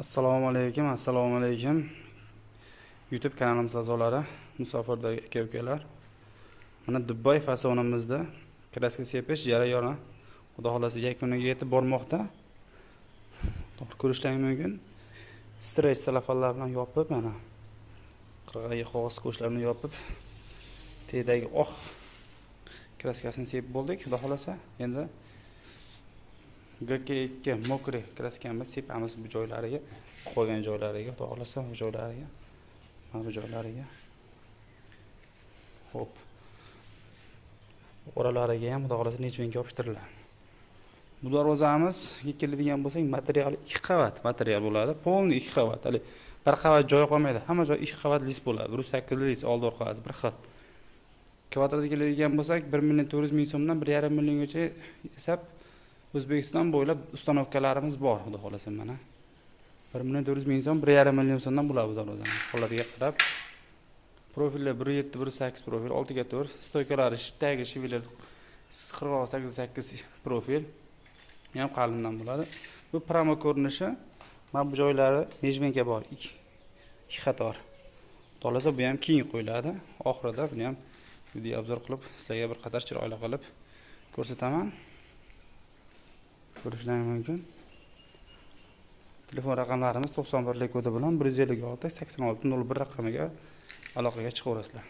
Assalomu alaykum. YouTube kanalimiz a'zolari, musofirdagi aka-ukalar. Mana Dubai fasonimizda kraska sepish jarayoni xudo xolasa yakuniga yetib bormoqda. To'g'ri ko'rishlaringiz mumkin. Stretch salafanlar bilan yopib, mana qirg'ayi qog'oz ko'shlar bilan yopib, tedagi oq kraskasini sepib bo'ldik. Xudo xolasa endi GK2 mokri kraskamiz sepamiz bu joylariga, qolgan joylariga, xudo xolasa bu joylariga. Mana bu joylariga. Xo'p. Oralariga ham xudo xolasa nechunga yopishtiriladi. Bu darvozamiz keladigan bo'lsak, materiali 2 qavat material bo'ladi. Polni 2 qavat. Hali bir qavat joy qolmaydi. Hamma joy 2 qavat list bo'ladi. 1.8 list oldi orqasi bir xil. Kvadratiga keladigan bo'lsak, 1.400 ming so'mdan 1.5 milliongacha hisob O'zbekiston bo'ylab ustanovkalarimiz bor, xudo xolasa mana. 1.400 ming so'm, 1.5 million so'mdan bo'ladi bu darvozani. Holatiga qarab profillar 1.7, 1.8 profil, 6x4, stoykalari tagi shiveler 46-88 profil. Ham qalindan bo'ladi. Bu promo ko'rinishi. Mana bu joylari mejmenga bor. 2 qator. Xolasa bu ham keyin qo'yiladi. Oxirida buni ham video obzor qilib, sizlarga bir qator chiroyli qilib ko'rsataman. Ko'rishlaringiz mumkin. Telefon raqamlarimiz 91 kodi bilan 156 86 01 raqamiga aloqaga chiqaverasizlar.